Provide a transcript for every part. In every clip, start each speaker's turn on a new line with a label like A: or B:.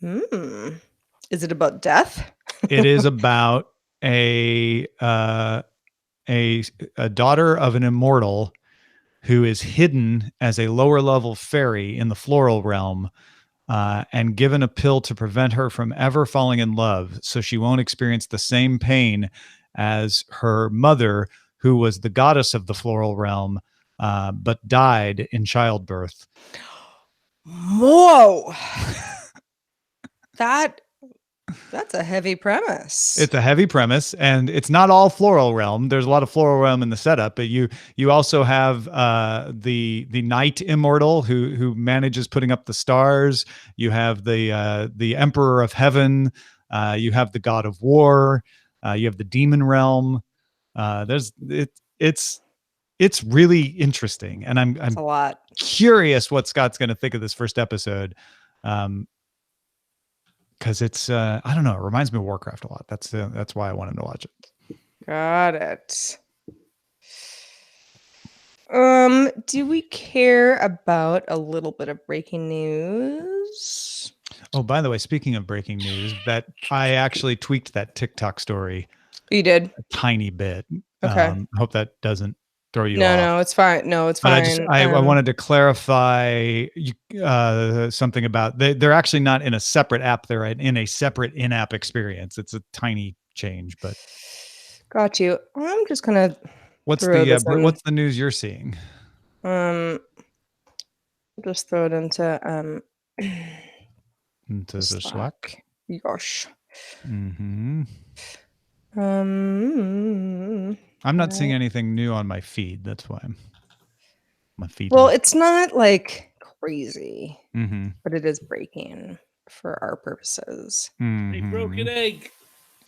A: Hmm. Is it about death?
B: It is about a daughter of an immortal who is hidden as a lower level fairy in the floral realm, and given a pill to prevent her from ever falling in love, so she won't experience the same pain as her mother, who was the goddess of the floral realm, but died in childbirth.
A: Whoa. That's a heavy premise.
B: It's a heavy premise, and it's not all floral realm. There's a lot of floral realm in the setup, but you also have the night immortal who manages putting up the stars. You have the emperor of heaven. You have the god of war. You have the demon realm. It's really interesting, and I'm
A: a lot.
B: curious what Scott's going to think of this first episode. Because it's I don't know, it reminds me of Warcraft a lot. That's why I want him to watch it.
A: Got it. Do we care about a little bit of breaking news?
B: Oh, by the way, speaking of breaking news, that I actually tweaked that TikTok story.
A: You did?
B: A tiny bit.
A: Okay.
B: I hope that doesn't throw you
A: off.
B: No,
A: it's fine. No, it's fine.
B: But I wanted to clarify something about they're actually not in a separate app. They're in a separate in-app experience. It's a tiny change, but
A: got you. I'm just gonna.
B: What's the news you're seeing?
A: Just throw it into
B: the Slack.
A: Gosh.
B: Mm-hmm. I'm not seeing anything new on my feed. That's why my feed.
A: Well, it's not like crazy,
B: mm-hmm.
A: but it is breaking for our purposes.
B: Mm-hmm.
C: A broken egg.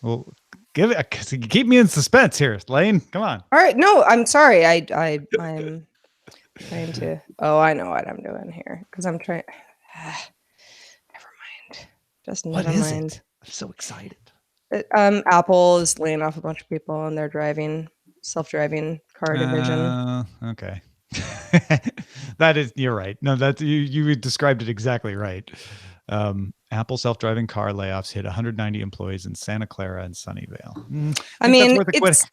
B: Well, give it. Keep me in suspense here, Lane. Come on.
A: All right. No, I'm sorry. I'm trying to. Oh, I know what I'm doing here because I'm trying. Never mind. Just never mind.
B: It? I'm so excited.
A: Apple is laying off a bunch of people, and they're self-driving car division.
B: Okay. You're right. No, you described it exactly right. Apple self-driving car layoffs hit 190 employees in Santa Clara and Sunnyvale.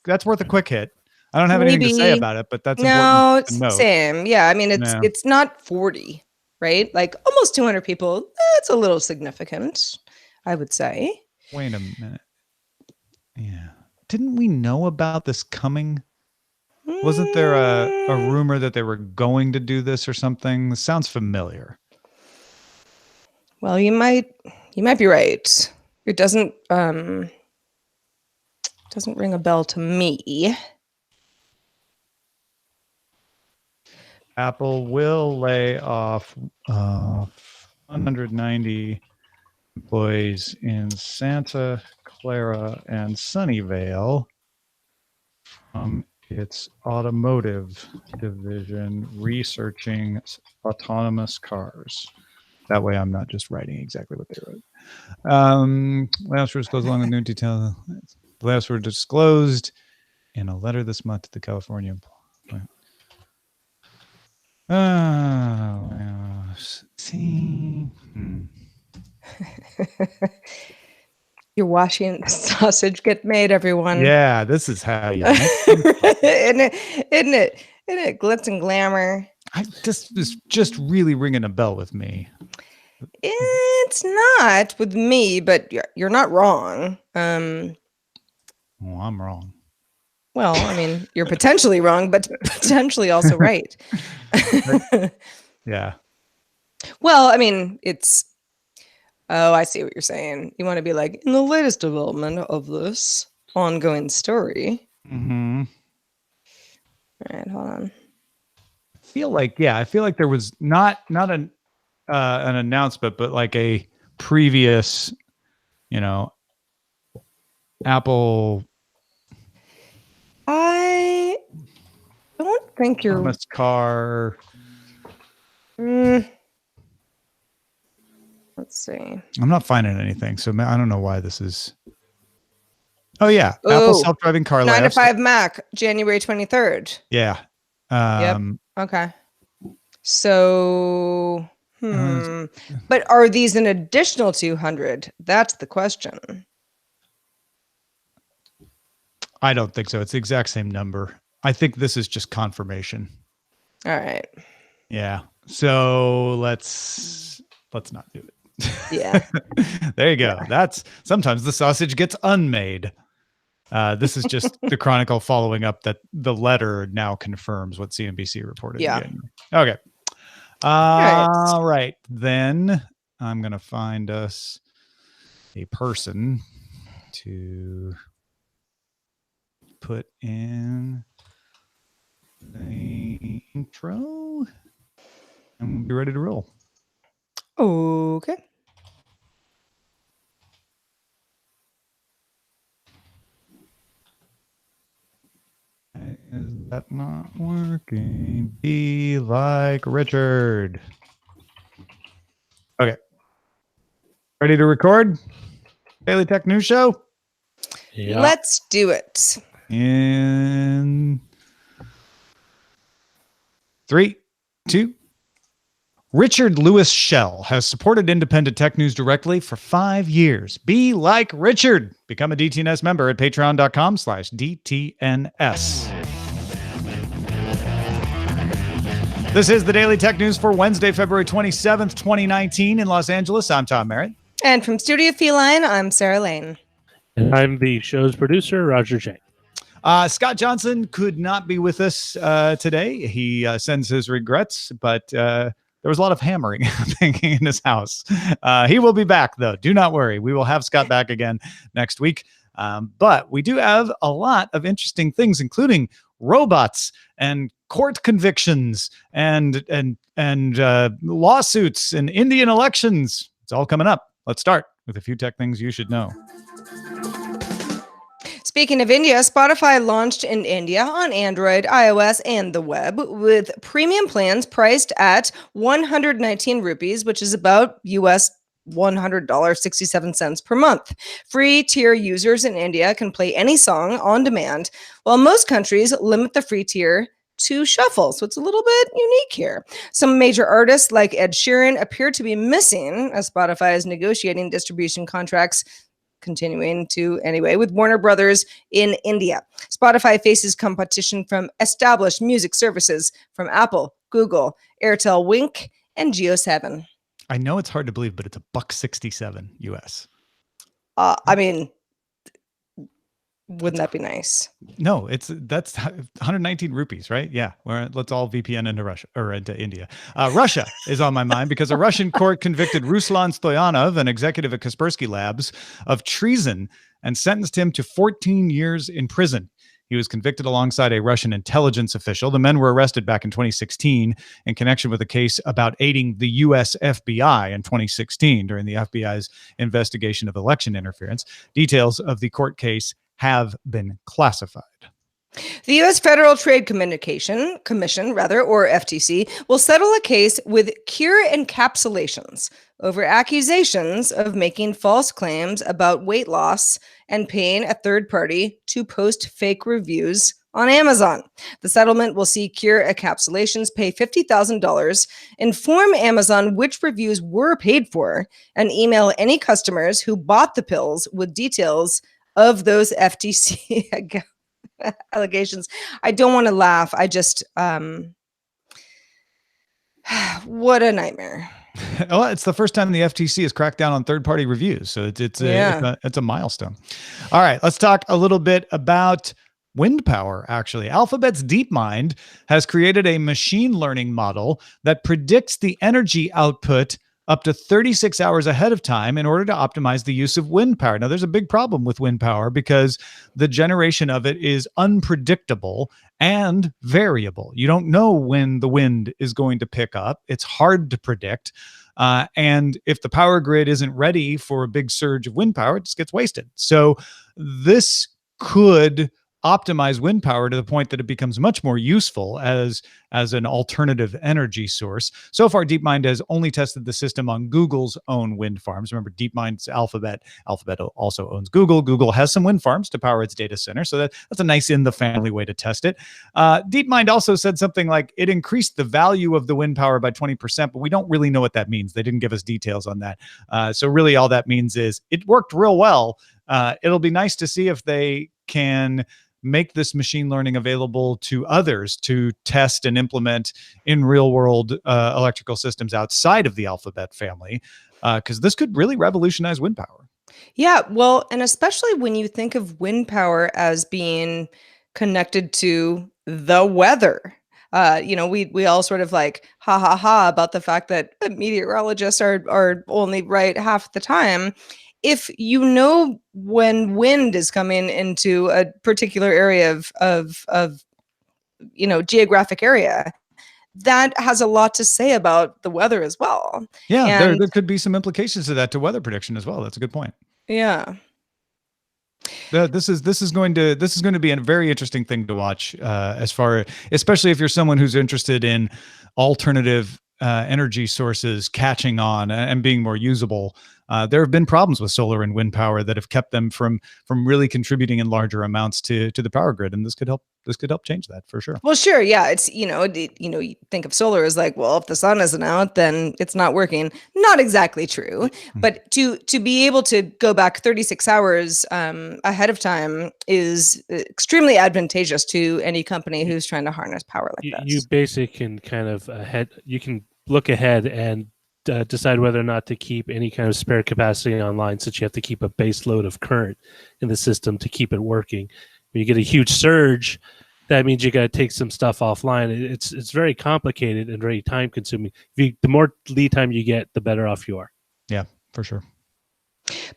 B: That's worth a quick hit. I don't have anything to say about it, but that's important to note.
A: Same. Yeah, I mean, it's not 40, right? Like almost 200 people. That's a little significant, I would say.
B: Wait a minute. Yeah. Didn't we know about this coming? Wasn't there a rumor that they were going to do this or something? This sounds familiar.
A: Well, you might be right. It doesn't ring a bell to me.
B: Apple will lay off 190 employees in Santa Clara and Sunnyvale from its automotive division researching autonomous cars. That way I'm not just writing exactly what they wrote. Layoffs were disclosed along with new details. Layoffs were disclosed in a letter this month to the California employee. See.
A: You're watching the sausage get made, everyone.
B: Yeah, this is how you
A: Isn't it glitz and glamour?
B: This is just really ringing a bell with me.
A: It's not with me, but you're not wrong.
B: Well, I'm wrong.
A: Well, I mean, you're potentially wrong, but potentially also right.
B: Yeah.
A: Well, I mean, it's... Oh, I see what you're saying. You want to be like, in the latest development of this ongoing story.
B: Mm-hmm.
A: All right, hold on.
B: I feel like there was not an announcement, but like a previous, Apple.
A: I don't think you're
B: autonomous car.
A: Let's see.
B: I'm not finding anything, so I don't know why this is. Oh yeah, Apple self-driving car.
A: 9 to 5 Mac, January 23rd.
B: Yeah.
A: Yep. Okay. So, But are these an additional 200? That's the question.
B: I don't think so. It's the exact same number. I think this is just confirmation.
A: All right.
B: Yeah. So let's not do it.
A: Yeah.
B: There you go. Yeah. That's sometimes the sausage gets unmade. This is just the Chronicle following up that the letter now confirms what CNBC reported.
A: Yeah.
B: Again. Okay. All right. Then I'm going to find us a person to put in the intro and we'll be ready to roll.
A: Okay.
B: Is that not working? Be like Richard. Okay. Ready to record? Daily Tech News Show?
A: Yeah. Let's do it.
B: In 3, 2. Richard Lewis Shell has supported independent tech news directly for 5 years. Be like Richard. Become a DTNS member at patreon.com/DTNS. This is the Daily Tech News for Wednesday, February 27th, 2019 in Los Angeles. I'm Tom Merritt.
A: And from Studio Feline, I'm Sarah Lane.
C: And I'm the show's producer, Roger Chang.
B: Scott Johnson could not be with us today. He sends his regrets, but there was a lot of hammering happening in his house. He will be back, though. Do not worry. We will have Scott back again next week. But we do have a lot of interesting things, including robots and court convictions and lawsuits and Indian elections. It's all coming up. Let's start with a few tech things you should know.
A: Speaking of India, Spotify launched in India on Android, iOS, and the web with premium plans priced at 119 rupees, which is about US $100.67 per month. Free tier users in India can play any song on demand, while most countries limit the free tier to shuffle. So it's a little bit unique here. Some major artists like Ed Sheeran appear to be missing as Spotify is negotiating distribution contracts continuing to anyway with Warner Brothers in India. Spotify faces competition from established music services from Apple, Google, Airtel, Wink, and Geo7.
B: I know it's hard to believe, but it's $1.67 US.
A: I mean, wouldn't that be nice?
B: No, that's 119 rupees, right? Yeah. Let's all VPN into Russia or into India. Russia is on my mind because a Russian court convicted Ruslan Stoyanov, an executive at Kaspersky Labs, of treason and sentenced him to 14 years in prison. He was convicted alongside a Russian intelligence official. The men were arrested back in 2016 in connection with a case about aiding the U.S. FBI in 2016 during the FBI's investigation of election interference. Details of the court case have been classified.
A: The U.S. Federal Trade Commission, or FTC, will settle a case with Cure Encapsulations over accusations of making false claims about weight loss and paying a third party to post fake reviews on Amazon. The settlement will see Cure Encapsulations pay $50,000, inform Amazon which reviews were paid for, and email any customers who bought the pills with details of those FTC allegations. I don't want to laugh. I just, what a nightmare.
B: Well, it's the first time the FTC has cracked down on third-party reviews, so it's a milestone. All right, let's talk a little bit about wind power, actually. Alphabet's Deepmind has created a machine learning model that predicts the energy output up to 36 hours ahead of time in order to optimize the use of wind power. Now, there's a big problem with wind power because the generation of it is unpredictable and variable. You don't know when the wind is going to pick up. It's hard to predict. And if the power grid isn't ready for a big surge of wind power, it just gets wasted. So this could optimize wind power to the point that it becomes much more useful as an alternative energy source. So far, Deepmind has only tested the system on Google's own wind farms. Remember, Deepmind's Alphabet. Alphabet also owns Google. Google has some wind farms to power its data center. So that's a nice in the family way to test it. Deepmind also said something like it increased the value of the wind power by 20%, but we don't really know what that means. They didn't give us details on that. So really all that means is it worked real well. It'll be nice to see if they can make this machine learning available to others to test and implement in real world electrical systems outside of the Alphabet family, because this could really revolutionize wind power.
A: Yeah, well, and especially when you think of wind power as being connected to the weather. We all sort of like ha ha ha about the fact that meteorologists are only right half the time. If you know when wind is coming into a particular area of geographic area, that has a lot to say about the weather as well.
B: Yeah, there could be some implications to that to weather prediction as well. That's a good point.
A: Yeah.
B: This is going to be a very interesting thing to watch, especially if you're someone who's interested in alternative energy sources catching on and being more usable. There have been problems with solar and wind power that have kept them from really contributing in larger amounts to the power grid, and this could help change that for sure.
A: Well, sure, yeah, it's you think of solar as like, well, if the sun isn't out, then it's not working. Not exactly true, but to be able to go back 36 hours ahead of time is extremely advantageous to any company who's trying to harness power like this.
C: You basically can kind of you can look ahead and decide whether or not to keep any kind of spare capacity online, since you have to keep a base load of current in the system to keep it working. When you get a huge surge, that means you got to take some stuff offline. It's very complicated and very time consuming. The more lead time you get, the better off you are.
B: Yeah, for sure.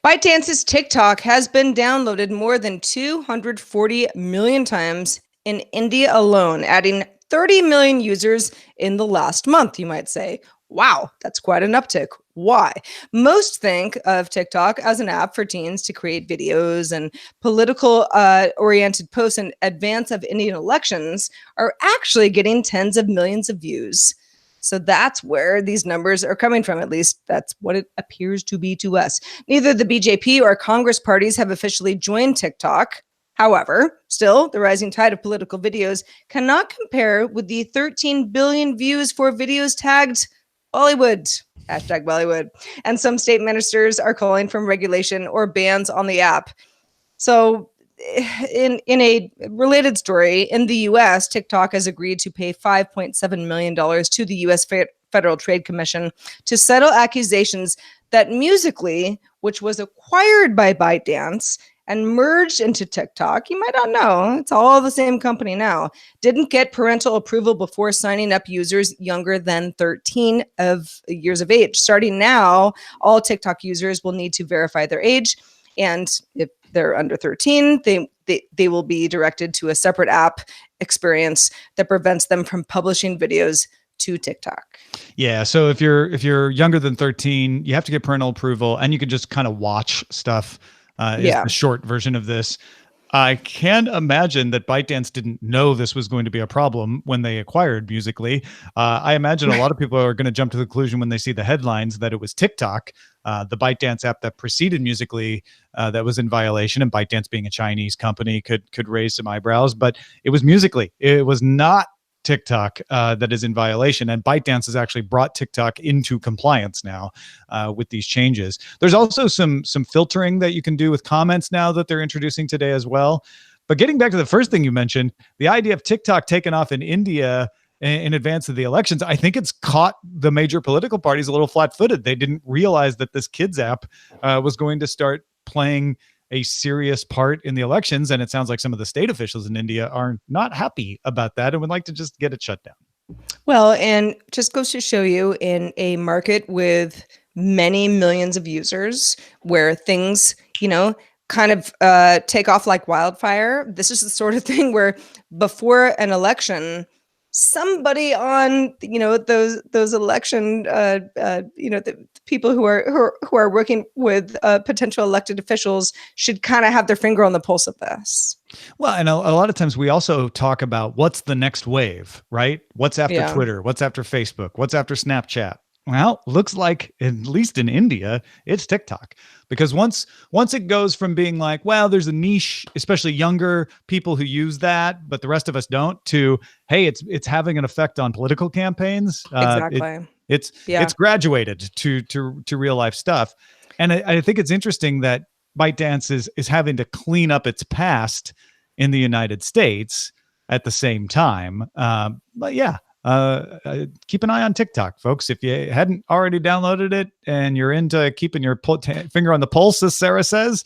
A: ByteDance's TikTok has been downloaded more than 240 million times in India alone, adding 30 million users in the last month, you might say. Wow, that's quite an uptick. Why? Most think of TikTok as an app for teens to create videos, and political oriented posts in advance of Indian elections are actually getting tens of millions of views. So that's where these numbers are coming from. At least that's what it appears to be to us. Neither the BJP or Congress parties have officially joined TikTok. However, still, the rising tide of political videos cannot compare with the 13 billion views for videos tagged Bollywood, #Bollywood. And some state ministers are calling for regulation or bans on the app. So in a related story, in the US, TikTok has agreed to pay $5.7 million to the US Federal Trade Commission to settle accusations that Musical.ly, which was acquired by ByteDance and merged into TikTok, you might not know, it's all the same company now, didn't get parental approval before signing up users younger than 13 years of age. Starting now, all TikTok users will need to verify their age, and if they're under 13, they will be directed to a separate app experience that prevents them from publishing videos to TikTok.
B: Yeah, so if you're younger than 13, you have to get parental approval, and you can just kind of watch stuff. Is the short version of this. I can't imagine that ByteDance didn't know this was going to be a problem when they acquired Musical.ly. I imagine a lot of people are going to jump to the conclusion when they see the headlines that it was TikTok, the ByteDance app that preceded Musical.ly, that was in violation, and ByteDance being a Chinese company could raise some eyebrows, but it was Musical.ly. It was not TikTok that is in violation, and ByteDance has actually brought TikTok into compliance now with these changes. There's also some filtering that you can do with comments now that they're introducing today as well. But getting back to the first thing you mentioned, the idea of TikTok taking off in India in advance of the elections, I think it's caught the major political parties a little flat-footed. They didn't realize that this kids app was going to start playing a serious part in the elections, and it sounds like some of the state officials in India are not happy about that and would like to just get it shut down.
A: Well, and just goes to show you, in a market with many millions of users where things, kind of take off like wildfire, this is the sort of thing where before an election, somebody on, those election, the people who are working with potential elected officials should kind of have their finger on the pulse of this.
B: Well, and a lot of times we also talk about what's the next wave, right? What's after Twitter? What's after Facebook? What's after Snapchat? Well, looks like, at least in India, it's TikTok. Because once it goes from being like, well, there's a niche, especially younger people who use that, but the rest of us don't, to, hey, it's having an effect on political campaigns.
A: Exactly.
B: It's graduated to real life stuff. And I think it's interesting that ByteDance is having to clean up its past in the United States at the same time. But yeah. Keep an eye on TikTok, folks. If you hadn't already downloaded it and you're into keeping your finger on the pulse, as Sarah says,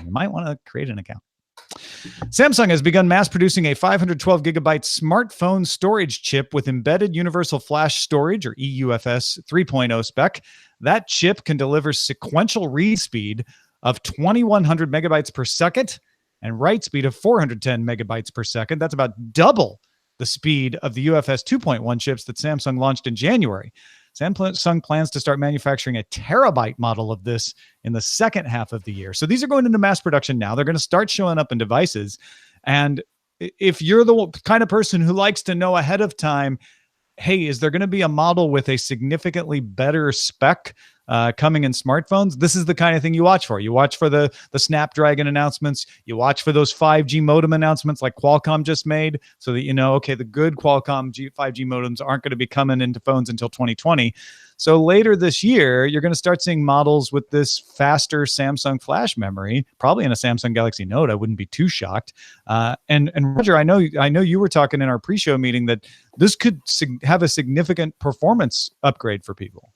B: you might want to create an account. Samsung has begun mass producing a 512 gigabyte smartphone storage chip with embedded universal flash storage, or eUFS 3.0 spec. That chip can deliver sequential read speed of 2100 megabytes per second and write speed of 410 megabytes per second. That's about double the speed of the UFS 2.1 chips that Samsung launched in January. Samsung plans to start manufacturing a terabyte model of this in the second half of the year. So these are going into mass production now. They're going to start showing up in devices. And if you're the kind of person who likes to know ahead of time, hey, is there going to be a model with a significantly better spec coming in smartphones? This is the kind of thing you watch for. You watch for the Snapdragon announcements. You watch for those 5G modem announcements like Qualcomm just made, so that you know, okay, the good Qualcomm 5G modems aren't going to be coming into phones until 2020. So later this year, you're going to start seeing models with this faster Samsung flash memory, probably in a Samsung Galaxy Note. I wouldn't be too shocked. And Roger, I know you were talking in our pre-show meeting that this could have a significant performance upgrade for people.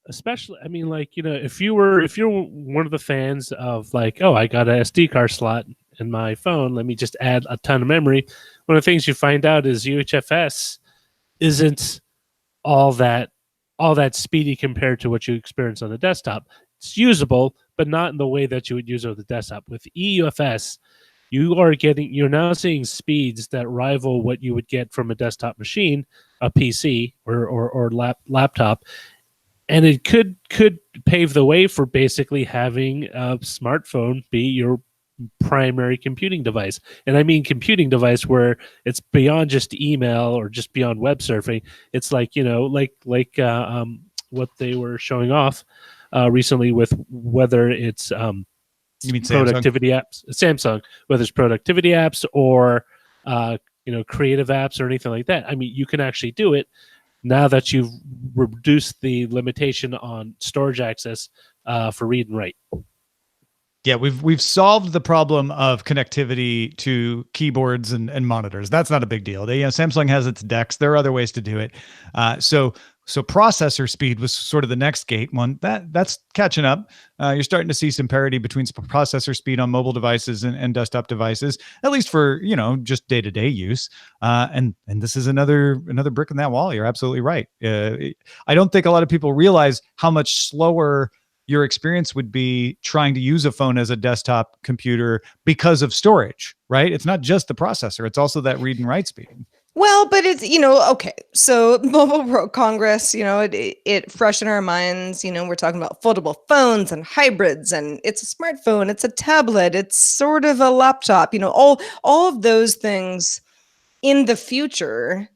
C: Especially, I mean, like, if you're one of the fans of like, oh, I got a SD card slot in my phone, let me just add a ton of memory. One of the things you find out is UHFS isn't all that speedy compared to what you experience on the desktop. It's usable, but not in the way that you would use it on the desktop. With eUFS, you're now seeing speeds that rival what you would get from a desktop machine, a PC or laptop. And it could pave the way for basically having a smartphone be your primary computing device. And I mean computing device where it's beyond just email or just beyond web surfing. It's like, what they were showing off recently with whether it's
B: you mean
C: productivity apps, Samsung, whether it's productivity apps or creative apps or anything like that. I mean, you can actually do it now that you've reduced the limitation on storage access for read and write.
B: Yeah, we've solved the problem of connectivity to keyboards and monitors. That's not a big deal. Samsung has its DeX. There are other ways to do it. So processor speed was sort of the next gate one. That's catching up. You're starting to see some parity between processor speed on mobile devices and desktop devices, at least for just day-to-day use. And this is another brick in that wall. You're absolutely right. I don't think a lot of people realize how much slower your experience would be trying to use a phone as a desktop computer because of storage, right? It's not just the processor. It's also that read and write speed.
A: Well, but it's, okay. So Mobile World Congress, it fresh in our minds, we're talking about foldable phones and hybrids, and it's a smartphone, it's a tablet, it's sort of a laptop, all of those things in the future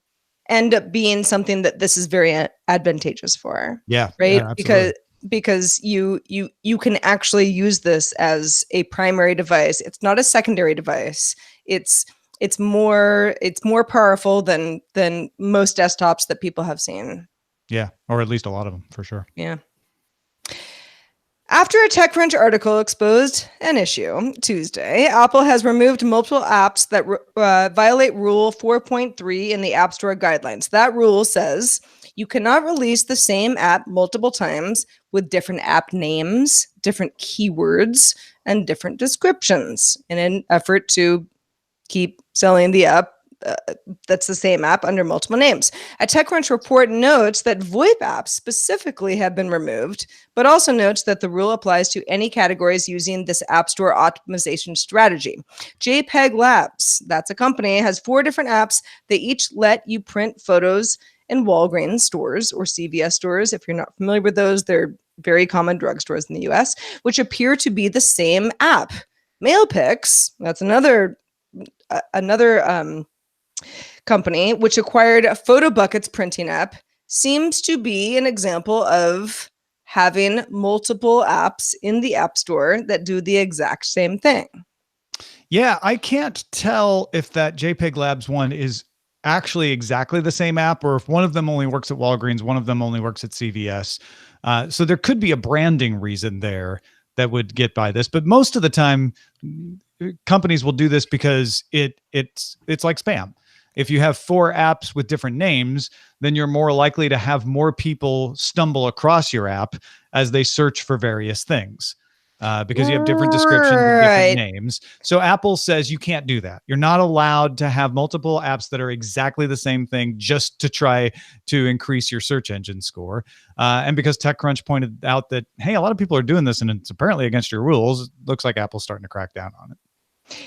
A: end up being something that this is very advantageous for.
B: Yeah.
A: Right.
B: Yeah,
A: because you can actually use this as a primary device. It's not a secondary device. It's more powerful than most desktops that people have seen.
B: Yeah, or at least a lot of them, for sure.
A: Yeah. After a TechCrunch article exposed an issue Tuesday, Apple has removed multiple apps that violate Rule 4.3 in the App Store guidelines. That rule says you cannot release the same app multiple times with different app names, different keywords, and different descriptions in an effort to keep selling the app that's the same app under multiple names. A TechCrunch report notes that VoIP apps specifically have been removed, but also notes that the rule applies to any categories using this App Store optimization strategy. JPEG Labs, that's a company, has 4 different apps. They each let you print photos in Walgreens stores or CVS stores. If you're not familiar with those, they're very common drugstores in the US, which appear to be the same app. MailPix, that's another company which acquired a Photo Buckets printing app, seems to be an example of having multiple apps in the App Store that do the exact same thing.
B: Yeah, I can't tell if that JPEG Labs one is actually exactly the same app, or if one of them only works at Walgreens, one of them only works at CVS. So there could be a branding reason there that would get by this, but most of the time, companies will do this because it's like spam. If you have 4 apps with different names, then you're more likely to have more people stumble across your app as they search for various things. Because you have different descriptions and different names. So Apple says you can't do that. You're not allowed to have multiple apps that are exactly the same thing just to try to increase your search engine score. And because TechCrunch pointed out that, hey, a lot of people are doing this and it's apparently against your rules, it looks like Apple's starting to crack down on it.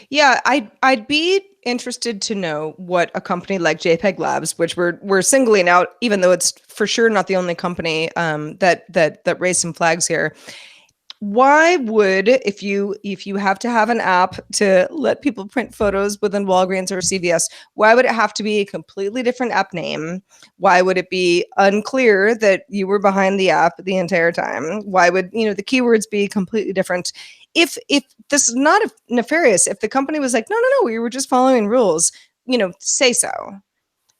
A: Yeah, I'd be interested to know what a company like JPEG Labs, which we're singling out, even though it's for sure not the only company that raised some flags here. Why would, if you have to have an app to let people print photos within Walgreens or CVS, why would it have to be a completely different app name? Why would it be unclear that you were behind the app the entire time? Why would, the keywords be completely different? If this is not nefarious, if the company was like, no, we were just following rules, say so.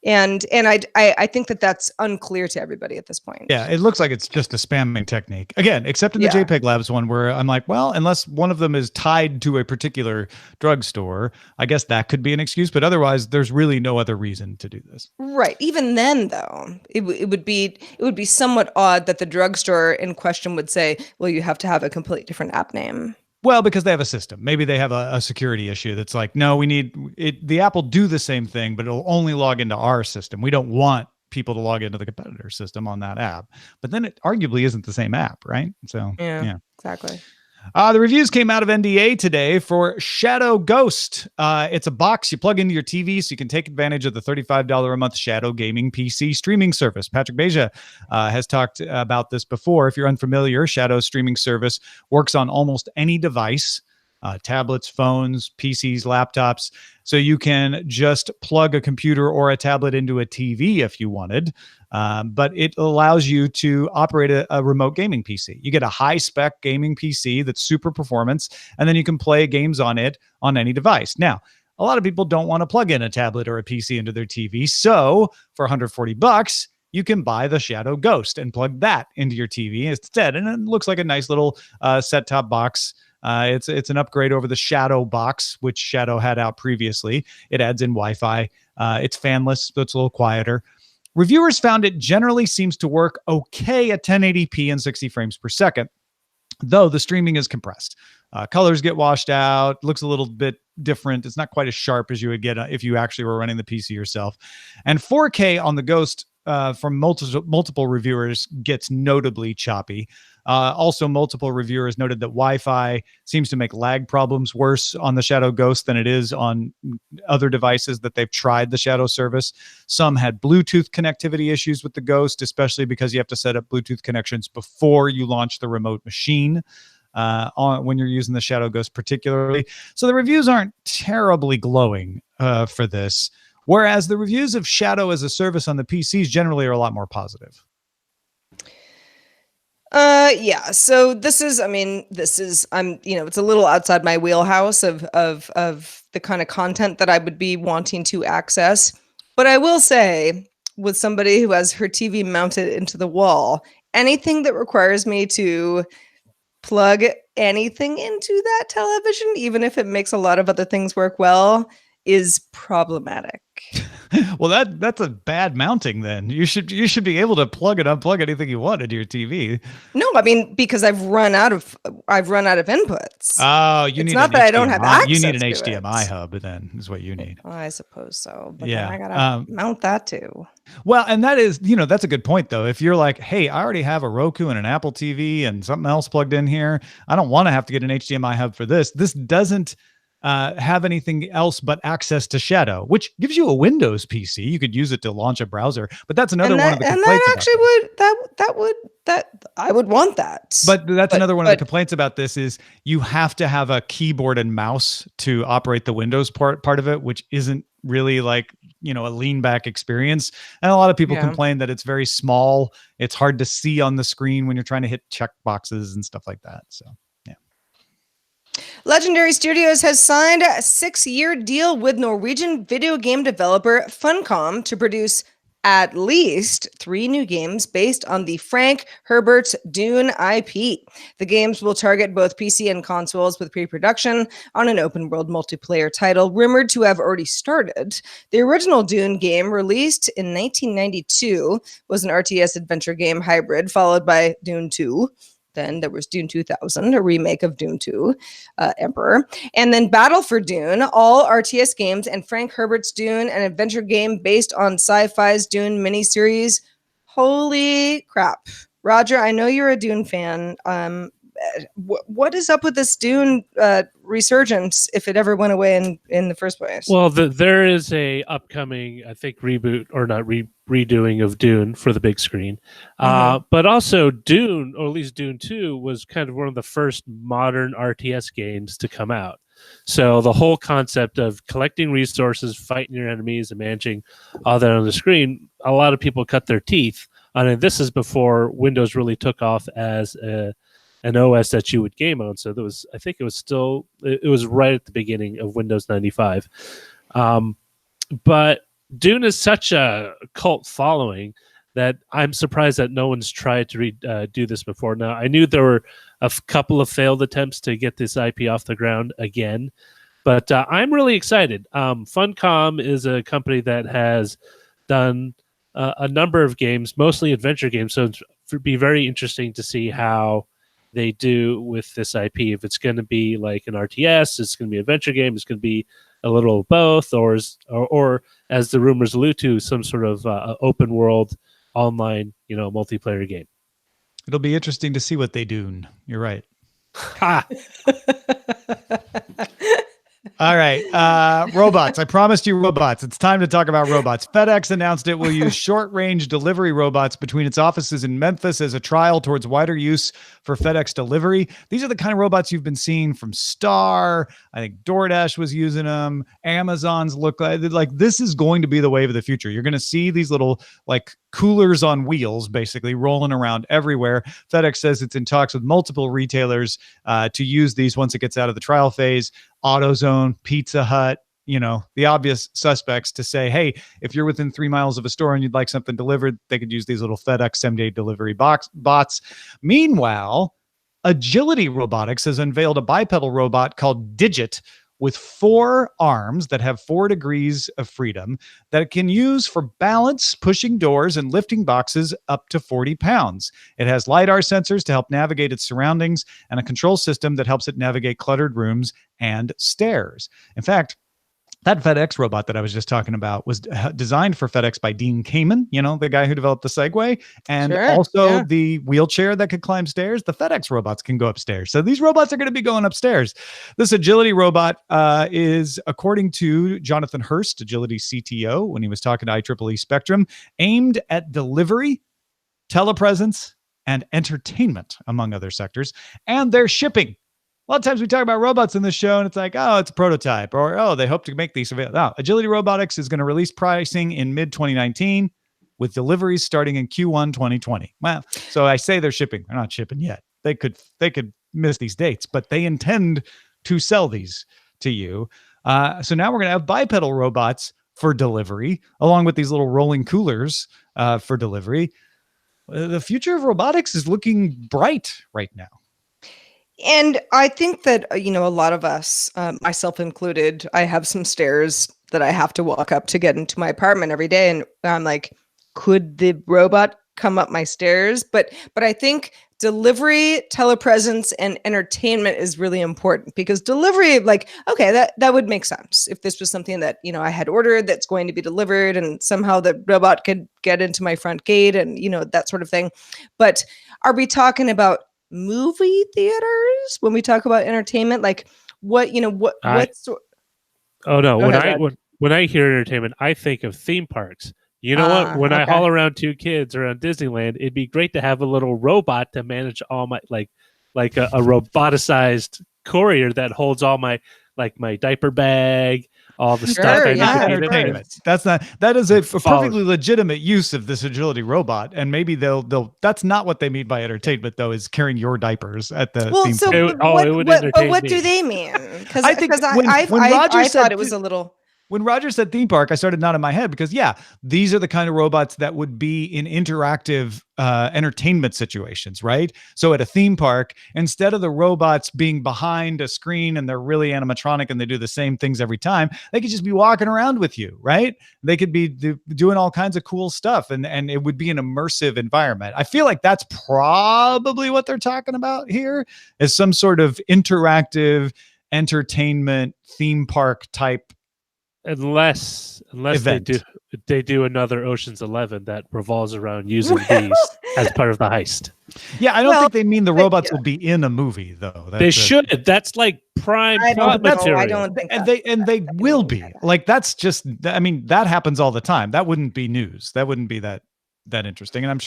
A: And I think that that's unclear to everybody at this point.
B: Yeah, it looks like it's just a spamming technique. Again, except in the JPEG Labs one where I'm like, well, unless one of them is tied to a particular drugstore, I guess that could be an excuse. But otherwise, there's really no other reason to do this.
A: Right. Even then, though, it would be somewhat odd that the drugstore in question would say, well, you have to have a completely different app name.
B: Well, because they have a system. Maybe they have a security issue that's like, no, we need it. The app will do the same thing, but it'll only log into our system. We don't want people to log into the competitor system on that app. But then it arguably isn't the same app, right? So yeah.
A: Exactly.
B: The reviews came out of NDA today for Shadow Ghost. It's a box you plug into your TV so you can take advantage of the $35 a month Shadow Gaming PC streaming service. Patrick Beja has talked about this before. If you're unfamiliar, Shadow's streaming service works on almost any device, tablets, phones, PCs, laptops. So you can just plug a computer or a tablet into a TV if you wanted. But it allows you to operate a remote gaming PC. You get a high-spec gaming PC that's super performance, and then you can play games on it on any device. Now, a lot of people don't want to plug in a tablet or a PC into their TV. So for $140, you can buy the Shadow Ghost and plug that into your TV instead. And it looks like a nice little set-top box. It's an upgrade over the Shadow box, which Shadow had out previously. It adds in Wi-Fi. It's fanless, so it's a little quieter. Reviewers found it generally seems to work okay at 1080p and 60 frames per second, though the streaming is compressed. Colors get washed out, looks a little bit different. It's not quite as sharp as you would get if you actually were running the PC yourself. And 4K on the Ghost from multiple reviewers gets notably choppy. Also, multiple reviewers noted that Wi-Fi seems to make lag problems worse on the Shadow Ghost than it is on other devices that they've tried the Shadow service. Some had Bluetooth connectivity issues with the Ghost, especially because you have to set up Bluetooth connections before you launch the remote machine when you're using the Shadow Ghost particularly. So the reviews aren't terribly glowing for this, whereas the reviews of Shadow as a service on the PCs generally are a lot more positive.
A: So this is, it's a little outside my wheelhouse of the kind of content that I would be wanting to access. But I will say, with somebody who has her TV mounted into the wall, anything that requires me to plug anything into that television, even if it makes a lot of other things work well, is problematic.
B: Well, that's a bad mounting. Then you should be able to plug and unplug anything you want into your TV.
A: No, I mean, because I've run out of inputs.
B: Oh, you
A: It's
B: need
A: not
B: an
A: that I don't have
B: HDMI. You need an
A: access to
B: HDMI
A: it.
B: hub, then is what you need.
A: I suppose so, but
B: Yeah.
A: then I gotta mount that too.
B: Well, and that is, that's a good point though. If you're like, hey, I already have a Roku and an Apple TV and something else plugged in here, I don't want to have to get an HDMI hub for this. This doesn't have anything else but access to Shadow, which gives you a Windows PC. You could use it to launch a browser, but that's another one of the complaints.
A: I would want that.
B: But that's another one of the complaints about this is you have to have a keyboard and mouse to operate the Windows part of it, which isn't really like, a lean back experience. And a lot of people complain that it's very small. It's hard to see on the screen when you're trying to hit check boxes and stuff like that. So, yeah.
A: Legendary Studios has signed a 6-year deal with Norwegian video game developer Funcom to produce at least 3 new games based on the Frank Herbert's Dune IP. The games will target both PC and consoles with pre-production on an open-world multiplayer title rumored to have already started. The original Dune game, released in 1992, was an RTS adventure game hybrid, followed by Dune 2. Then there was Dune 2000, a remake of Dune 2, Emperor. And then Battle for Dune, all RTS games, and Frank Herbert's Dune, an adventure game based on sci-fi's Dune miniseries. Holy crap. Roger, I know you're a Dune fan. What is up with this Dune resurgence, if it ever went away in the first place?
C: Well, there is a upcoming, I think, reboot or not redoing of Dune for the big screen. But also Dune, or at least Dune 2, was kind of one of the first modern RTS games to come out. So the whole concept of collecting resources, fighting your enemies, and managing all that on the screen, a lot of people cut their teeth on it. This is before Windows really took off as an OS that you would game on. So there was, I think it was right at the beginning of Windows 95. But Dune is such a cult following that I'm surprised that no one's tried to do this before. Now, I knew there were a couple of failed attempts to get this IP off the ground again, but I'm really excited. Funcom is a company that has done a number of games, mostly adventure games, so it'd be very interesting to see how they do with this IP. If it's going to be like an RTS, it's going to be an adventure game, it's going to be a little of both, or as the rumors allude to, some sort of open world online, multiplayer game.
B: It'll be interesting to see what they do. You're right.
C: Ha!
B: All right. Robots. I promised you robots. It's time to talk about robots. FedEx announced it will use short-range delivery robots between its offices in Memphis as a trial towards wider use for FedEx delivery. These are the kind of robots you've been seeing from Star. I think DoorDash was using them. Amazon's look like this is going to be the wave of the future. You're going to see these little like coolers on wheels basically rolling around everywhere. FedEx says it's in talks with multiple retailers to use these once it gets out of the trial phase. AutoZone, Pizza Hut, the obvious suspects to say, hey, if you're within 3 miles of a store and you'd like something delivered, they could use these little FedEx same-day delivery bots. Meanwhile, Agility Robotics has unveiled a bipedal robot called Digit with 4 arms that have 4 degrees of freedom that it can use for balance, pushing doors, and lifting boxes up to 40 pounds. It has LiDAR sensors to help navigate its surroundings and a control system that helps it navigate cluttered rooms and stairs. In fact, that FedEx robot that I was just talking about was designed for FedEx by Dean Kamen, the guy who developed the Segway, and the wheelchair that could climb stairs. The FedEx robots can go upstairs. So these robots are going to be going upstairs. This agility robot is, according to Jonathan Hurst, Agility CTO, when he was talking to IEEE Spectrum, aimed at delivery, telepresence, and entertainment, among other sectors, and their shipping. A lot of times we talk about robots in this show and it's like, oh, it's a prototype, or, oh, they hope to make these available. No, Agility Robotics is going to release pricing in mid-2019 with deliveries starting in Q1 2020. Well, so I say they're shipping. They're not shipping yet. They could miss these dates, but they intend to sell these to you. So now we're going to have bipedal robots for delivery, along with these little rolling coolers for delivery. The future of robotics is looking bright right now.
A: And I think that, a lot of us, myself included, I have some stairs that I have to walk up to get into my apartment every day. And I'm like, could the robot come up my stairs? But I think delivery, telepresence, and entertainment is really important, because delivery, like, okay, that would make sense if this was something that, you know, I had ordered that's going to be delivered, and somehow the robot could get into my front gate and, you know, that sort of thing. But are we talking about movie theaters when we talk about entertainment? Like, what, you know, what's
C: Oh no,
A: Go ahead,
C: when I hear entertainment, I think of theme parks. You know what? When I haul around 2 kids around Disneyland, it'd be great to have a little robot to manage all my like a roboticized courier that holds all my my diaper bag, all the stuff I need to get in.
B: Entertainment. That is a perfectly legitimate use of this agility robot, and maybe they'll. That's not what they mean by entertainment, though. Is carrying your diapers at the theme park.
A: What do they mean? Because
B: I think
A: I thought it was a little.
B: When Roger said theme park, I started nodding my head, because these are the kind of robots that would be in interactive entertainment situations, right? So at a theme park, instead of the robots being behind a screen and they're really animatronic and they do the same things every time, they could just be walking around with you, right? They could be doing all kinds of cool stuff, and it would be an immersive environment. I feel like that's probably what they're talking about here, is some sort of
C: interactive
B: entertainment theme park type.
C: Unless
B: event.
C: they do another Ocean's 11 that revolves around using these as part of the heist.
B: Yeah, I don't think they mean the robots will be in a movie, though.
C: They should. That's like prime plot material.
A: I don't think
B: and they will be. Like, that's just, I mean, that happens all the time. That wouldn't be news. That wouldn't be that interesting. And I'm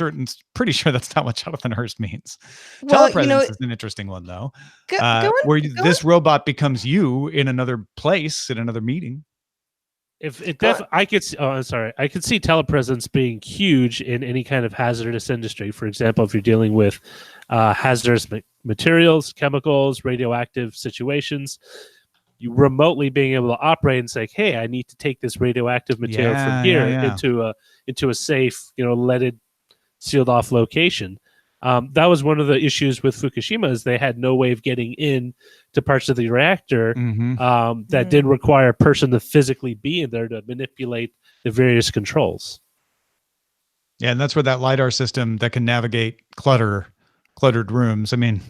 B: pretty sure that's not what Jonathan Hurst means.
A: Well,
B: Telepresence is an interesting one, though. This robot becomes you in another place, in another meeting.
C: I could see telepresence being huge in any kind of hazardous industry. For example, if you're dealing with hazardous materials, chemicals, radioactive situations, you remotely being able to operate and say, "Hey, I need to take this radioactive material from here into a safe, leaded, sealed off location." That was one of the issues with Fukushima, is they had no way of getting in to parts of the reactor that did require a person to physically be in there to manipulate the various controls.
B: Yeah, and that's where that LiDAR system that can navigate cluttered rooms. I mean,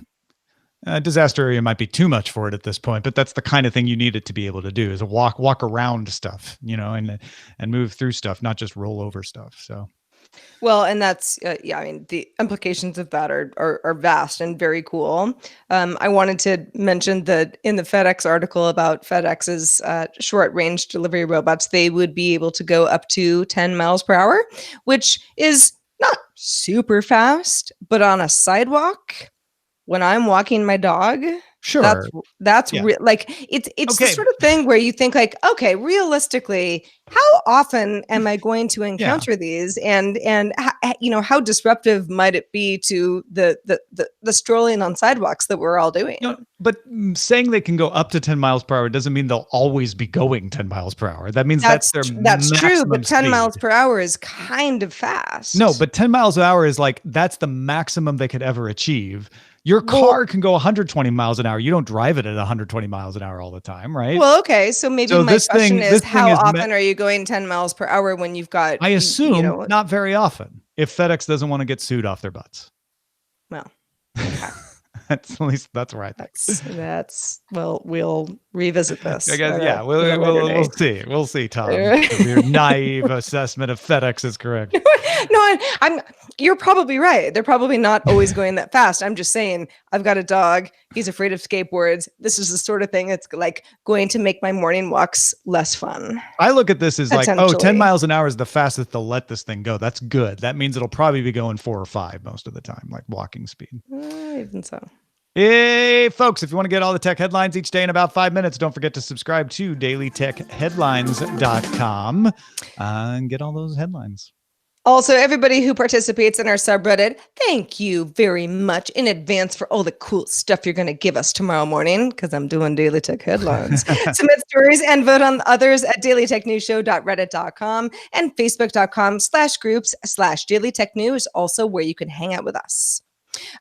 B: disaster area might be too much for it at this point, but that's the kind of thing you need it to be able to do, is walk around stuff, and move through stuff, not just roll over stuff. So.
A: Well, and that's, I mean, the implications of that are vast and very cool. I wanted to mention that in the FedEx article about FedEx's short-range delivery robots, they would be able to go up to 10 miles per hour, which is not super fast, but on a sidewalk, when I'm walking my dog,
B: sure,
A: that's like, it's the sort of thing where you think, like, okay, realistically, how often am I going to encounter these, and how disruptive might it be to the strolling on sidewalks that we're all doing?
B: But saying they can go up to 10 miles per hour doesn't mean they'll always be going 10 miles per hour. That means that's true, but 10
A: miles per hour is kind of fast.
B: No, but 10 miles an hour is that's the maximum they could ever achieve. Your car can go 120 miles an hour. You don't drive it at 120 miles an hour all the time, right?
A: Well, okay. So maybe my question is, how often are you going 10 miles per hour when you've got...
B: I assume not very often, if FedEx doesn't want to get sued off their butts.
A: Well, okay.
B: At least that's where I think.
A: Well, we'll revisit this.
B: I guess, we'll see. We'll see, Tom. Your naive assessment of FedEx is correct.
A: No, you're probably right. They're probably not always going that fast. I'm just saying, I've got a dog. He's afraid of skateboards. This is the sort of thing that's like going to make my morning walks less fun.
B: I look at this as like, 10 miles an hour is the fastest they'll let this thing go. That's good. That means it'll probably be going 4 or 5 most of the time, like walking speed.
A: Even so.
B: Hey, folks, if you want to get all the tech headlines each day in about 5 minutes, don't forget to subscribe to dailytechheadlines.com and get all those headlines.
A: Also, everybody who participates in our subreddit, thank you very much in advance for all the cool stuff you're going to give us tomorrow morning, because I'm doing Daily Tech Headlines. Submit stories and vote on others at dailytechnewsshow.reddit.com and facebook.com/groups/dailytechnews, also where you can hang out with us.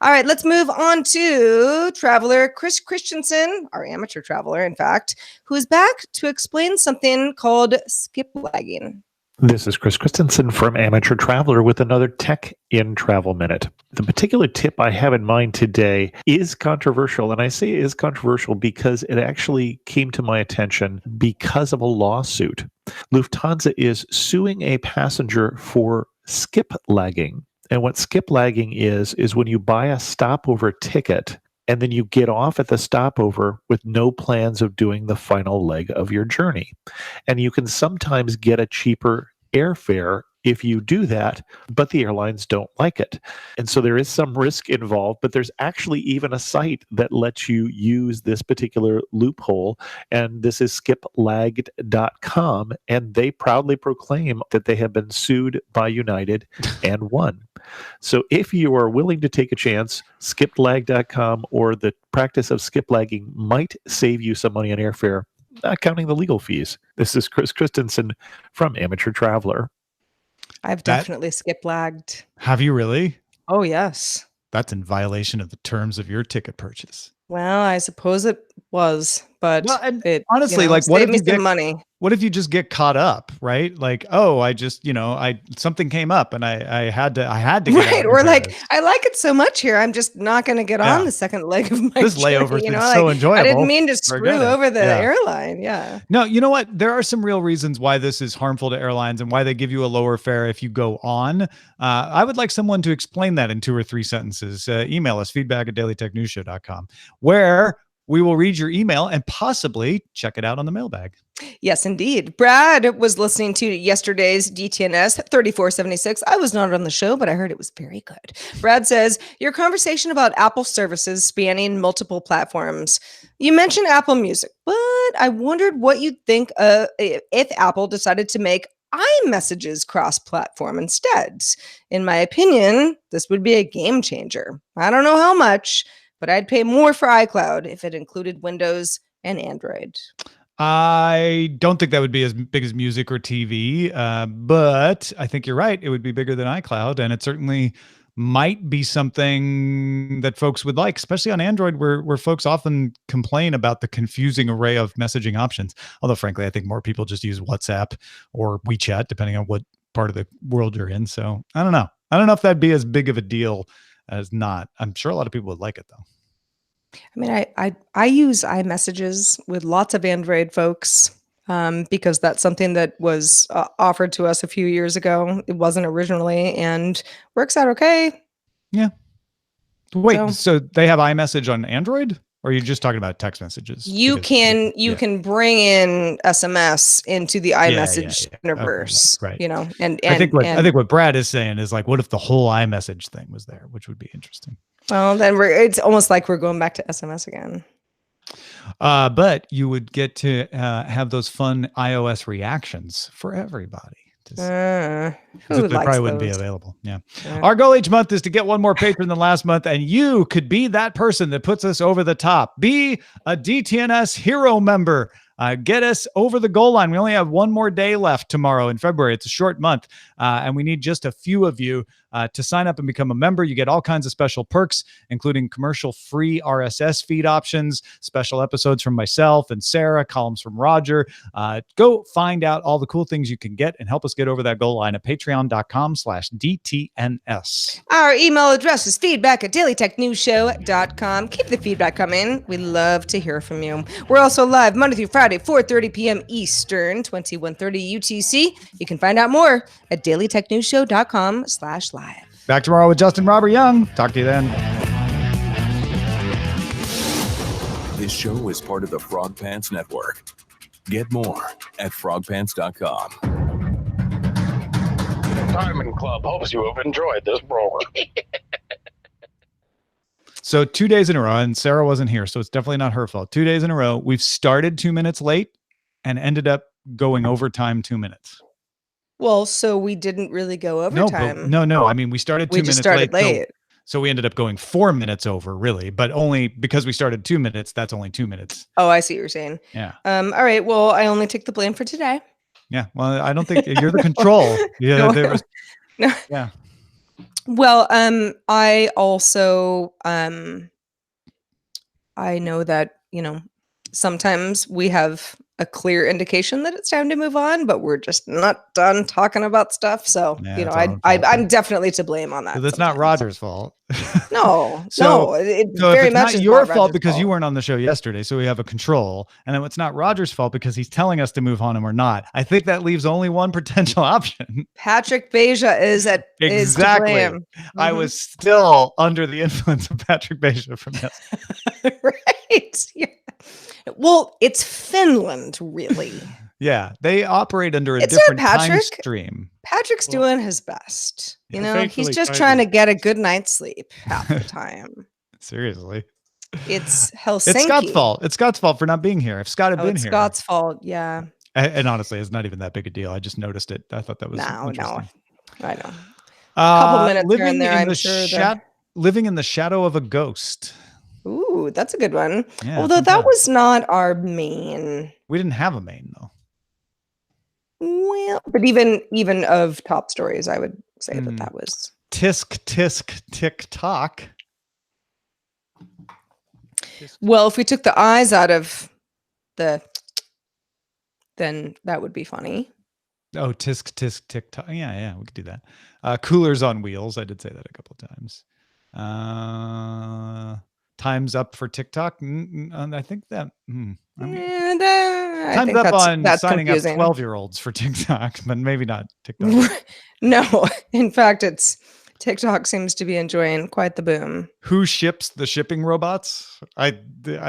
A: All right, let's move on to traveler Chris Christensen, our amateur traveler, in fact, who is back to explain something called skip lagging.
D: This is Chris Christensen from Amateur Traveler with another Tech in Travel Minute. The particular tip I have in mind today is controversial, and I say it is controversial because it actually came to my attention because of a lawsuit. Lufthansa is suing a passenger for skip lagging. And what skip lagging is when you buy a stopover ticket and then you get off at the stopover with no plans of doing the final leg of your journey. And you can sometimes get a cheaper airfare if you do that, but the airlines don't like it. And so there is some risk involved, but there's actually even a site that lets you use this particular loophole. And this is skiplagged.com. And they proudly proclaim that they have been sued by United and won. So if you are willing to take a chance, skiplagged.com or the practice of skip lagging might save you some money on airfare, not counting the legal fees. This is Chris Christensen from Amateur Traveler.
A: I've definitely skip lagged.
B: Have you really?
A: Oh, yes.
B: That's in violation of the terms of your ticket purchase.
A: Well, I suppose it was, but
B: Well, and
A: it
B: honestly, like, what
A: saved
B: if
A: me
B: you get
A: some money?
B: What if you just get caught up, right? Like, oh, I just, something came up and I had to get out
A: Right,
B: and
A: or
B: try
A: like,
B: this.
A: I like it so much here, I'm just not going to get on the second leg of my
B: This
A: journey,
B: layover's been
A: like,
B: so enjoyable.
A: I didn't mean to screw
B: Forget it.
A: over the
B: Yeah.
A: airline. Yeah.
B: No, you know what? There are some real reasons why this is harmful to airlines and why they give you a lower fare if you go on. I would like someone to explain that in 2 or 3 sentences. Email us, feedback@dailytechnewsshow.com, where we will read your email and possibly check it out on the mailbag.
A: Yes, indeed. Brad was listening to yesterday's DTNS 3476. I was not on the show, but I heard it was very good. Brad says, your conversation about Apple services spanning multiple platforms. You mentioned Apple Music, but I wondered what you'd think if Apple decided to make iMessages cross-platform instead. In my opinion, this would be a game changer. I don't know how much, but I'd pay more for iCloud if it included Windows and Android.
B: I don't think that would be as big as music or TV, but I think you're right. It would be bigger than iCloud, and it certainly might be something that folks would like, especially on Android, where folks often complain about the confusing array of messaging options. Although, frankly, I think more people just use WhatsApp or WeChat, depending on what part of the world you're in. So I don't know. I don't know if that'd be as big of a deal as not. I'm sure a lot of people would like it, though.
A: I mean, I use iMessages with lots of Android folks because that's something that was offered to us a few years ago. It wasn't originally, and works out okay.
B: Yeah. Wait, so they have iMessage on Android, or are you just talking about text messages?
A: You can bring in SMS into the iMessage universe,
B: okay, right.
A: You know, and
B: I think what Brad is saying is like, what if the whole iMessage thing was there, which would be interesting.
A: Well, then it's almost like we're going back to SMS again.
B: But you would get to have those fun iOS reactions for everybody.
A: They
B: probably wouldn't be available. Yeah. Our goal each month is to get one more patron than last month, and you could be that person that puts us over the top. Be a DTNS hero member. Get us over the goal line. We only have one more day left tomorrow in February. It's a short month, and we need just a few of you to sign up and become a member. You get all kinds of special perks, including commercial-free RSS feed options, special episodes from myself and Sarah, columns from Roger. Go find out all the cool things you can get and help us get over that goal line at patreon.com/DTNS.
A: Our email address is feedback@dailytechnewsshow.com. Keep the feedback coming. We love to hear from you. We're also live Monday through Friday, 4:30 p.m. Eastern, 21:30 UTC. You can find out more at dailytechnewsshow.com/live.
B: Back tomorrow with Justin Robert Young. Talk to you then.
E: This show is part of the Frog Pants Network. Get more at frogpants.com.
F: Diamond Club hopes you have enjoyed this program.
B: So 2 days in a row, and Sarah wasn't here, so it's definitely not her fault. 2 days in a row, we've started 2 minutes late and ended up going overtime 2 minutes.
A: Well, so we didn't really go overtime.
B: No. I mean, we started 2 minutes
A: just started late.
B: So we ended up going 4 minutes over, really, but only because we started 2 minutes. That's only 2 minutes.
A: Oh, I see what you're saying.
B: Yeah.
A: All right. Well, I only take the blame for today.
B: Yeah. Well, I don't think you're the control. Yeah.
A: No.
B: Yeah.
A: Well, I also I know that, sometimes we have a clear indication that it's time to move on, but we're just not done talking about stuff. So,
B: Yeah, it's our own fault.
A: I'm definitely to blame on that.
B: So that's not
A: sometimes.
B: Roger's fault.
A: No,
B: So-
A: no, it
B: So
A: very
B: if it's
A: much
B: not
A: is
B: your
A: not
B: fault
A: Roger's
B: because you
A: fault.
B: weren't on the show yesterday, so we have a control, and then it's not Roger's fault because he's telling us to move on and we're not. I think that leaves only one potential option.
A: Patrick Beja is to
B: Exactly.
A: blame.
B: I
A: Mhm.
B: was still under the influence of Patrick Beja from yesterday.
A: Right. Yeah. Well, it's Finland, really.
B: Yeah, they operate under a
A: It's not
B: different time
A: Patrick.
B: stream.
A: Patrick's
C: Well,
A: doing his best.
B: Yeah.
A: He's
C: Thankfully,
A: just
C: kind
A: trying
C: of.
A: to get a good night's sleep half the time.
B: Seriously.
A: It's Helsinki.
B: It's Scott's fault. It's Scott's fault for not being here. If Scott had been
A: It's
B: here.
A: Scott's fault. Yeah.
B: And honestly, it's not even that big a deal. I just noticed it. I thought that was
A: No.
B: interesting.
A: I know. Couple minutes here and there, I'm
B: the
A: sure that-
B: living in the shadow of a ghost.
A: Ooh, that's a good one.
B: Yeah,
A: Although
B: think
A: that
B: that.
A: was not our main.
B: We didn't have a main though.
A: Well, but even of top stories, I would say
B: Hmm.
A: that was.
B: Tisk tisk tick tock.
A: Well, if we took the eyes out of then that would be funny.
B: Oh, tisk tisk tick tock. Yeah, we could do that. Coolers on wheels. I did say that a couple of times. Time's up for TikTok. I think that. I mean,
A: I
B: time's
A: think
B: up on
A: that's
B: signing
A: confusing.
B: up 12-year-olds for TikTok, but maybe not TikTok.
A: No, in fact, it's TikTok seems to be enjoying quite the boom.
B: Who ships the shipping robots? I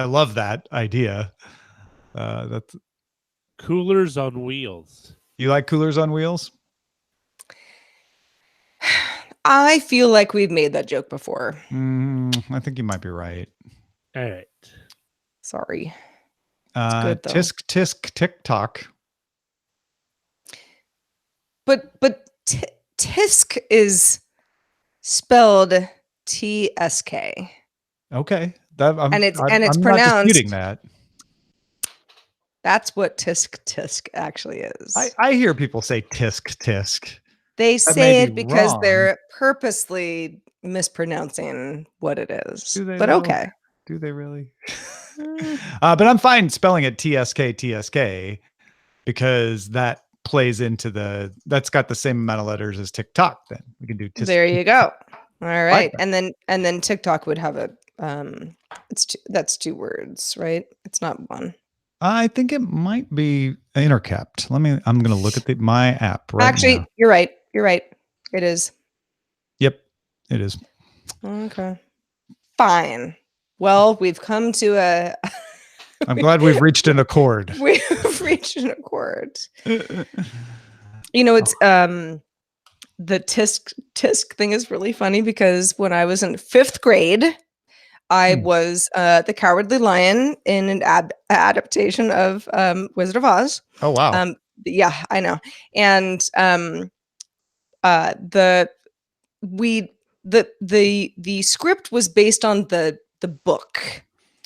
B: love that idea. That's
C: Coolers on wheels.
B: you like coolers on wheels?
A: I feel like we've made that joke before.
B: I think you might be right.
C: All right.
A: Sorry. good, though.
B: Tisk tisk TikTok.
A: But tisk is spelled TSK.
B: Okay, I'm
A: And it's
B: I'm not
A: pronounced-
B: disputing that.
A: That's what tisk actually is.
B: I hear people say tisk tisk.
A: They
B: may
A: say it
B: be
A: because
B: wrong.
A: they're purposely mispronouncing what it is.
B: Do they
A: But
B: though?
A: okay.
B: Do they really? But I'm fine spelling it TSK because that plays into that's got the same amount of letters as TikTok. Then we can do tisk.
A: There you go. All right.
B: that.
A: And then TikTok would have a that's two words, right? It's not one.
B: I think it might be intercapped. I'm going to look at my app right
A: Actually,
B: now.
A: you're right. You're right. It is.
B: Yep, it is.
A: Okay. Fine. Well, we've come to a
B: I'm glad we've reached an accord.
A: we've reached an accord. It's the tisk thing is really funny because when I was in 5th grade, I was the Cowardly Lion in an adaptation of Wizard of Oz.
B: Oh wow.
A: Yeah, I know. And the script was based on the book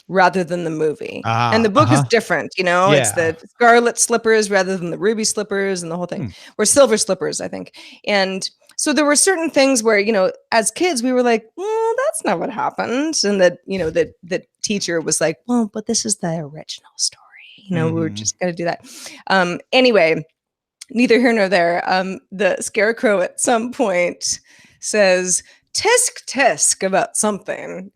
A: rather than the movie. And the book is different, it's the scarlet slippers rather than the ruby slippers and the whole thing, or silver slippers, I think. And so there were certain things where, as kids, we were like, well, that's not what happened. And the teacher was like, well, but this is the original story. We're just going to do that. Anyway, neither here nor there. The scarecrow at some point says, tisk tisk about something,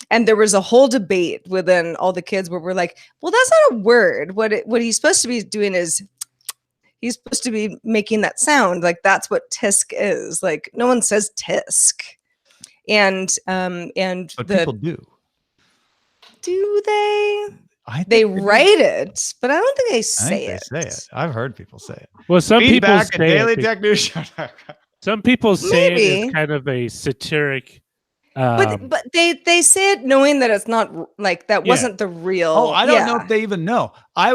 A: and there was a whole debate within all the kids where we're like, well, that's not a word. What he's supposed to be doing is he's supposed to be making that sound. Like that's what tisk is. Like no one says tisk. And
B: But people do.
A: Do they?
B: I think
A: They
B: do.
A: write it, but I don't think they
B: I
A: say
B: think
A: it.
B: they say it. I've heard people say it.
C: Well, some people
B: Feedback at
C: say it.
B: dailytechnewsshow.com.
C: Some people say it
A: Maybe.
C: as kind of a satiric.
A: But they say it knowing that it's not like that wasn't the real.
B: Oh, I don't know if they even know. I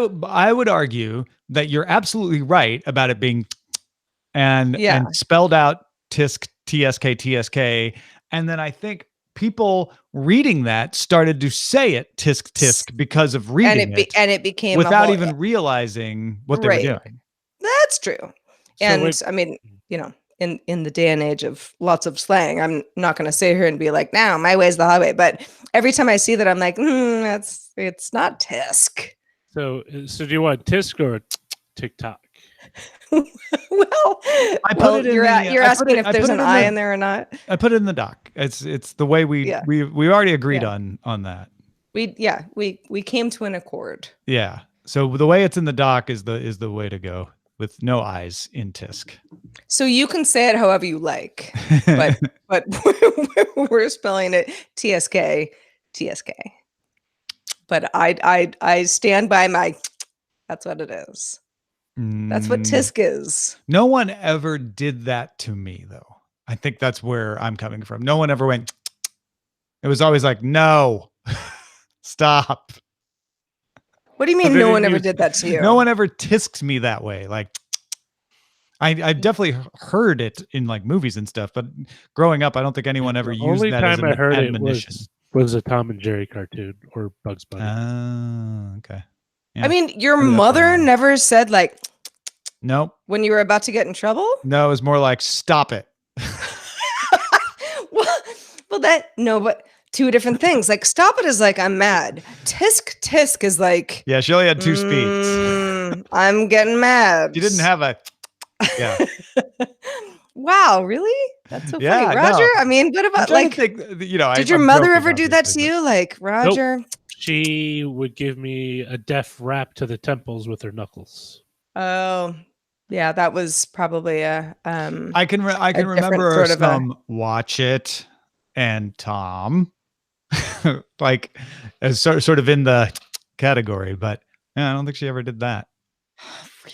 B: would argue that you're absolutely right about it being and spelled out tisk TSK, and then I think people reading that started to say it tisk because of reading it,
A: and it became
B: without
A: a whole,
B: even realizing what they were doing.
A: That's true. And
C: wait-
A: I mean, in the day and age of lots of slang. I'm not going to sit here and be like, "No, my way's the highway." But every time I see that, I'm like, it's not tisk.
C: So do you want tisk or TikTok?
A: Well,
B: I put it in
A: you're
B: the-
A: you're
B: I put
A: asking
B: it-
A: if
B: I
A: there's
B: put
A: an
B: it in
A: I
B: the-
A: in there or not.
B: I put it in the doc. It's the way we already agreed
A: Yeah.
B: on that.
A: We came to an accord.
B: Yeah. So the way it's in the doc is the way to go, with no eyes in tisk.
A: So you can say it however you like, but we're spelling it TSK. But I stand by my. That's what it is. That's what tisk is.
B: No one ever did that to me, though. I think that's where I'm coming from. No one ever went. It was always like, no, stop.
A: What do you mean? No one ever did that to you?
B: No one ever tisked me that way. Like, I definitely heard it in like movies and stuff, but growing up, I don't think anyone ever used
C: Only
B: that as
C: time
B: an
C: I heard
B: admonition.
C: it was a Tom and Jerry cartoon or Bugs Bunny.
B: Okay.
A: I mean, your
B: Maybe that's what
A: mother
B: I meant.
A: never said like
B: Nope.
A: when you were about to get in trouble.
B: No, it was more like, stop it.
A: well, but two different things. Like, stop it is like, I'm mad. Tisk is like,
B: Yeah, she only had two speeds.
A: I'm getting mad.
B: She didn't have a. Yeah.
A: Wow, really? That's so
B: Yeah,
A: funny.
B: no.
A: Roger, I mean, what
B: I'm
A: about
B: trying
A: like,
B: to think,
A: did your
B: I'm
A: mother
B: joking,
A: ever do that to
B: obviously,
A: you? Like, Roger?
C: She would give me a deaf rap to the temples with her knuckles.
A: Oh, yeah, that was probably a
B: I can
A: different
B: remember
A: sort of
B: some Watch It and Tom, like as sort of in the category, but yeah, I don't think she ever did that.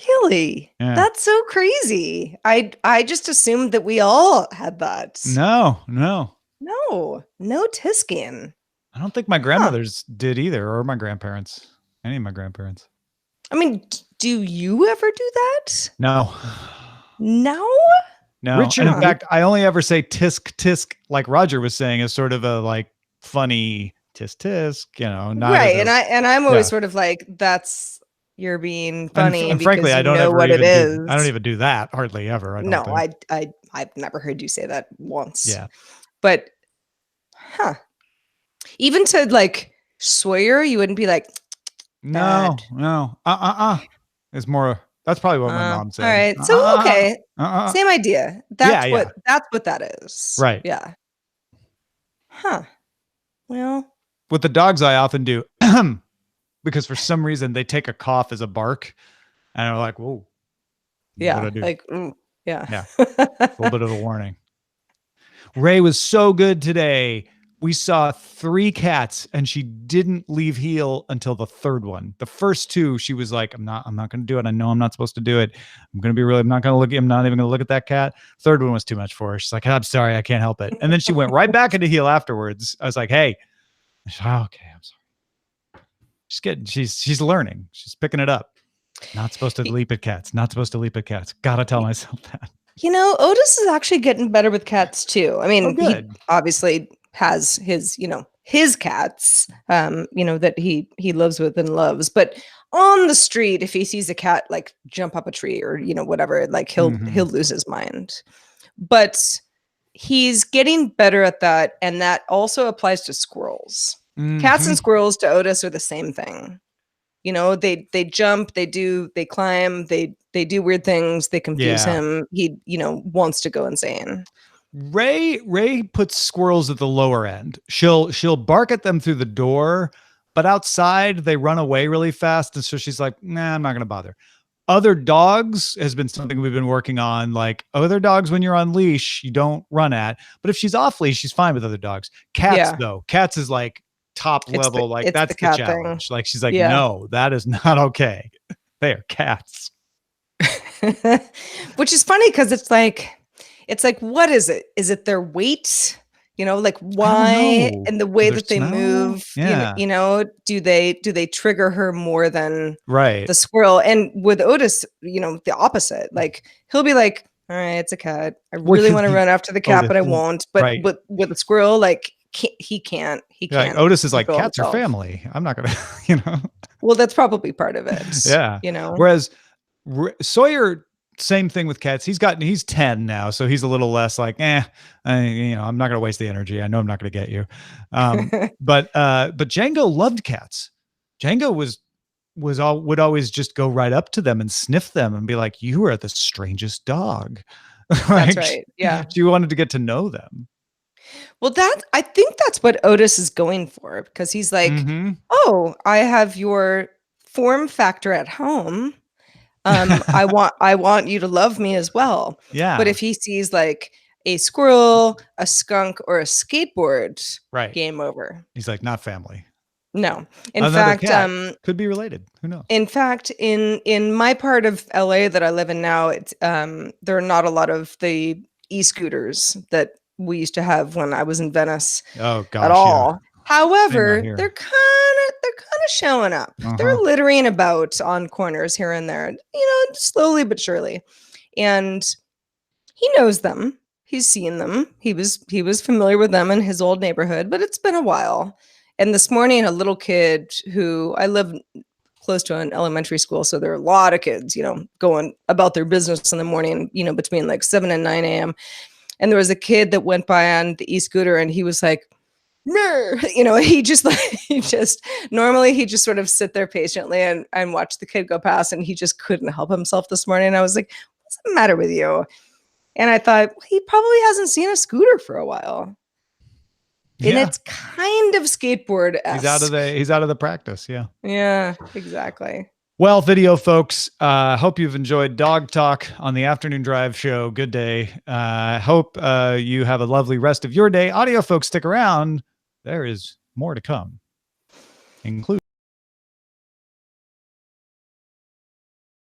A: Really?
B: Yeah.
A: That's so crazy. I just assumed that we all had that.
B: No,
A: No tisking.
B: I don't think my grandmothers did either, or my grandparents, any of my grandparents.
A: I mean, do you ever do that?
B: No.
A: No?
B: No.
C: Richard-
B: And in fact, I only ever say tisk, like Roger was saying, as sort of a like funny tisk, not
A: Right.
B: as a-
A: And I'm always
B: yeah.
A: sort of like, that's you're being
B: and
A: funny.
B: and frankly,
A: because
B: I
A: you
B: don't
A: know
B: ever
A: what
B: even
A: it is.
B: do, I don't even do that hardly ever. I don't
A: No,
B: think.
A: I've never heard you say that once.
B: Yeah.
A: But even to like swear, you wouldn't be like,
B: No,
A: bad.
B: no. It's more. That's probably what my mom said.
A: All right. So okay.
B: Uh-uh.
A: Same idea. That's what that is.
B: Right.
A: Yeah. Huh. Well,
B: With the dogs, I often do because for some reason they take a cough as a bark, and I'm like, whoa.
A: yeah.
B: What'd I do?
A: Like,
B: Yeah.
A: yeah.
B: A little bit of a warning. Ray was so good today. We saw 3 cats and she didn't leave heel until the 3rd one. The first 2, she was like, I'm not going to do it. I know I'm not supposed to do it. I'm not even going to look at that cat. 3rd one was too much for her. She's like, I'm sorry. I can't help it. And then she went right back into heel afterwards. I was like, hey, she's like, oh, okay. I'm sorry. She's learning. She's picking it up. Not supposed to leap at cats. Not supposed to leap at cats. Gotta tell myself that.
A: Otis is actually getting better with cats too. I mean, he
B: good.
A: obviously has his cats, that he lives with and loves. But on the street, if he sees a cat like jump up a tree or whatever, like he'll lose his mind. But he's getting better at that, and that also applies to squirrels. Cats and squirrels to Otis are the same thing. They jump, they climb, they do weird things, they confuse him. He, wants to go insane.
B: Ray puts squirrels at the lower end. She'll bark at them through the door, but outside they run away really fast. And so she's like, nah, I'm not going to bother. Other dogs has been something we've been working on. Like other dogs, when you're on leash, you don't run at, but if she's off leash, she's fine with other dogs. Cats though, cats is like top level. That's the challenge. Thing. Like, she's like, no, that is not okay. They are cats.
A: Which is funny because it's like, what is it? Is it their weight? Like why and the way that they move?
B: Yeah.
A: Do they trigger her more than
B: the
A: squirrel? And with Otis, the opposite. Like he'll be like, all right, it's a cat. I really want to run after the cat, but I won't. But with a squirrel, like he can't.
B: Like, Otis is like, cats are family. I'm not gonna,
A: Well, that's probably part of it.
B: Yeah. Whereas Sawyer same thing with cats. He's 10 now, so he's a little less like, I'm not gonna waste the energy. I know I'm not gonna get you. But Django loved cats. Django would always just go right up to them and sniff them and be like, "You are the strangest dog."
A: That's right. Yeah.
B: She wanted to get to know them.
A: Well, I think that's what Otis is going for, because he's like,
B: Mhm.
A: "Oh, I have your form factor at home. I want you to love me as well."
B: Yeah.
A: But if he sees like a squirrel, a skunk, or a skateboard,
B: Right.
A: game over.
B: He's like, not family.
A: No. In
B: Another
A: fact,
B: cat could be related. Who knows?
A: in fact, in my part of LA that I live in now, it's there are not a lot of the e-scooters that we used to have when I was in Venice
B: Oh gosh,
A: at all.
B: Yeah.
A: However,
B: here.
A: they're kind of showing up. They're
B: Uh-huh.
A: littering about on corners here and there, slowly but surely. And he knows them. He's seen them. He was familiar with them in his old neighborhood, but it's been a while. And this morning, a little kid who I live close to an elementary school, so there are a lot of kids, going about their business in the morning, between like 7 and 9 a.m. And there was a kid that went by on the e-scooter, and he was like, "Mer," normally he just sort of sit there patiently and watch the kid go past, and he just couldn't help himself this morning. I was like, "What's the matter with you?" And I thought, well, he probably hasn't seen a scooter for a while. And
B: Yeah.
A: it's kind of skateboard-esque.
B: He's out of the practice. Yeah.
A: Yeah, exactly.
B: Well, video folks, hope you've enjoyed Dog Talk on the Afternoon Drive show. Good day. Hope you have a lovely rest of your day. Audio folks, stick around. There is more to come, including